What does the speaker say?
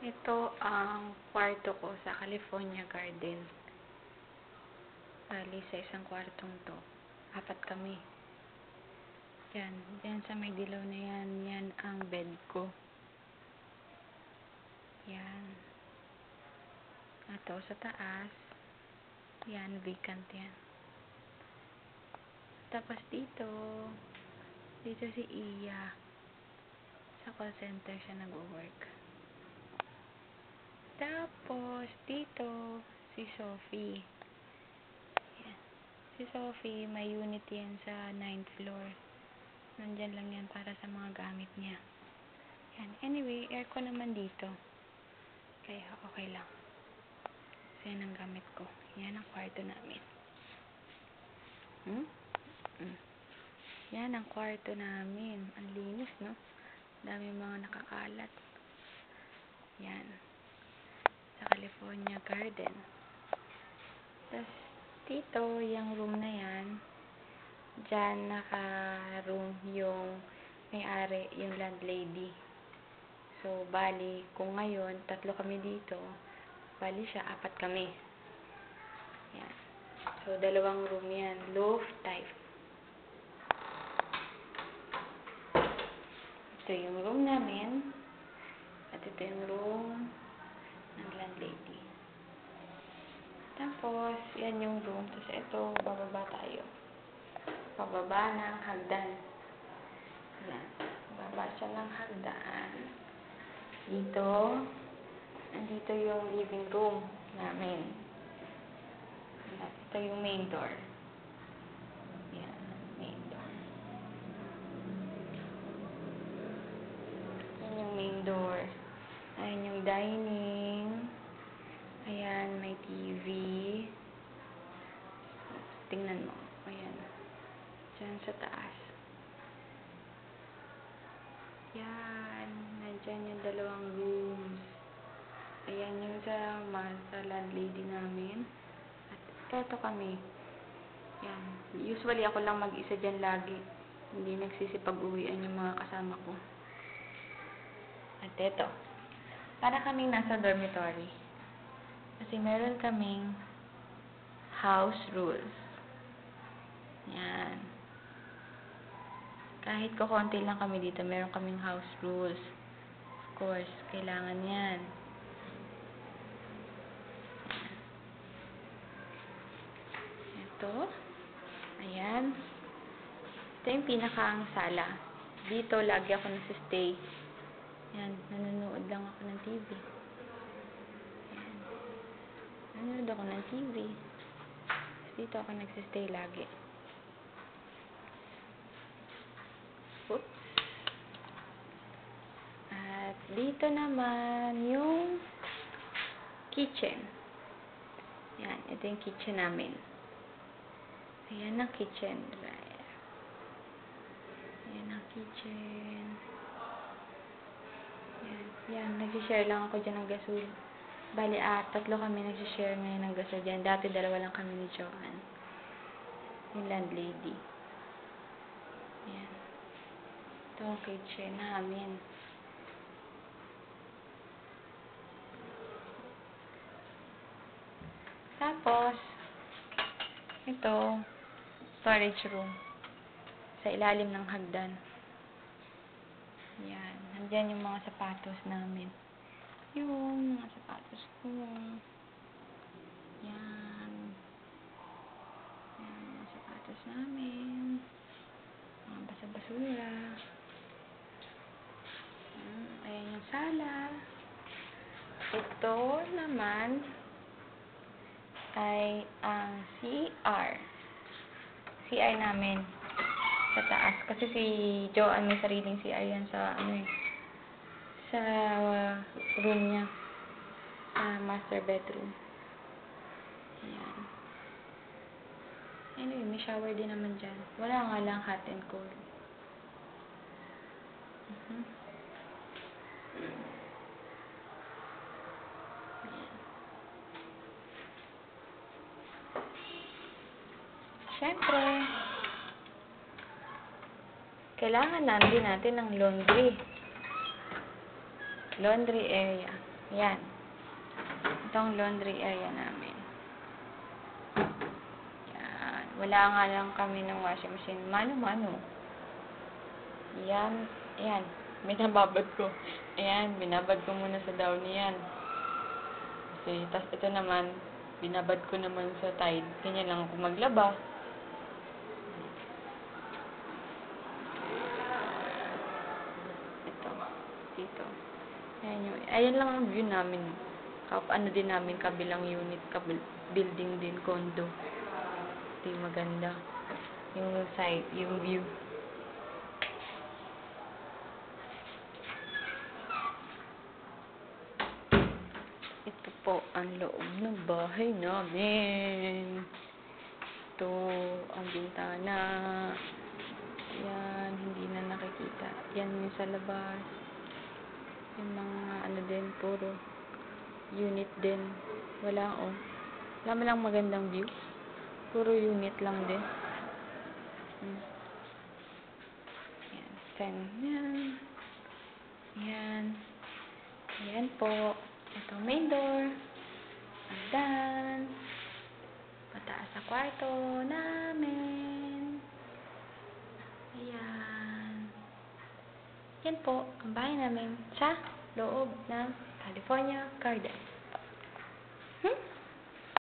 Ito ang kwarto ko sa California Garden. Bali, sa isang kwartong to, 4 kami. Yan sa may dilaw na yan ang bed ko. Yan. Ato sa taas, yan, vacant yan. Tapos dito si Iya. Sa call center siya nag-work. Tapos, dito, si Sophie. Yan. Si Sophie, may unit yan sa 9th floor. Nandyan lang yan para sa mga gamit niya. Yan. Anyway, aircon naman dito. Kaya, okay lang. So, yan ang gamit ko. Yan ang kwarto namin. Yan ang kwarto namin. Ang linis, no? Dami mga nakakalat. Yan. Sa California Garden. Tapos, dito, yung room na yan, dyan naka-room yung may-ari, yung landlady. So, bali, kung ngayon, 3 kami dito, bali siya, 4 kami. Yan. So, 2 room yan. Loft type. Ito yung room namin. At ito yung room ng landlady. Tapos, yan yung room. Tapos, ito, bababa tayo. Pababa ng hagdan. Yan. Bababa siya ng hagdan. Dito, andito yung living room namin. At ito yung main door. Yan, main door. Yan yung main door. Ayan yung dining. Ayan, may TV. Tingnan mo. Ayan. Diyan sa taas. Yan. Nandyan yung 2 rooms. Ayan yung sa landlady namin. At eto kami. Yan. Usually ako lang mag-isa dyan lagi. Hindi nagsisipag-uwian yung mga kasama ko. At eto. Para kaming nasa dormitory. Kasi meron kaming house rules. Yan. Kahit kukonti lang kami dito, meron kaming house rules. Of course, kailangan yan. Ito. Ayan. Ito yung pinakaang sala. Dito, lagi ako nasa-stay. Yan. Nanonood lang ako ng TV. Yan. Nanonood ako ng TV. Dito ako nagsistay lagi. Oops. At dito naman yung kitchen. Yan. Ito yung kitchen namin. Ayan ang kitchen. Ayan ang kitchen. Yan. Yan. Nagsishare lang ako dyan ng gasol. Bali, 3 kami nagsishare ngayon ng gasol dyan. Dati 2 lang kami ni Joanne. Yung landlady. Yan. Ito ang kitchen namin. Tapos, ito, storage room. Sa ilalim ng hagdan. Yan. Nandyan yung mga sapatos namin. Yung mga sapatos ko. Yan. Yan, mga sapatos namin. Mga basa-basura. Ayan yung sala. Ito naman ay ang CR. CR namin sa taas. Kasi si Joanne may sariling CR yan sa sa room niya. Sa master bedroom. Ayan. Anyway, may shower din naman dyan. Wala nga lang hot and cold. Siyempre, kailangan din natin ng laundry. laundry area. Yan. Itong laundry area namin. Yan. Wala nga lang kami ng washing machine. Mano-mano. Yan. Ayan. Binababad ko. Ayan. Binabad ko muna sa downy yan. Kasi, tas ito naman, binabad ko naman sa Tide. Ganyan lang ako maglaba. Ito. Dito. Ayan lang ang view namin. Ano din namin, kabilang unit, building din, condo. Ito yung maganda. Yung side, yung view. Ito po ang loob ng bahay namin. Ito ang bintana. Yan, hindi na nakikita. Yan yung sa labas. Yung mga ano din, puro unit din. Wala lang magandang view. Puro unit lang din. Yan. Sen. Yan. Yan. Yan po. Ito main door. Hagdan. Pataas sa kwarto namin. Ayan. Yan po ang bahay namin sa loob ng California Garden.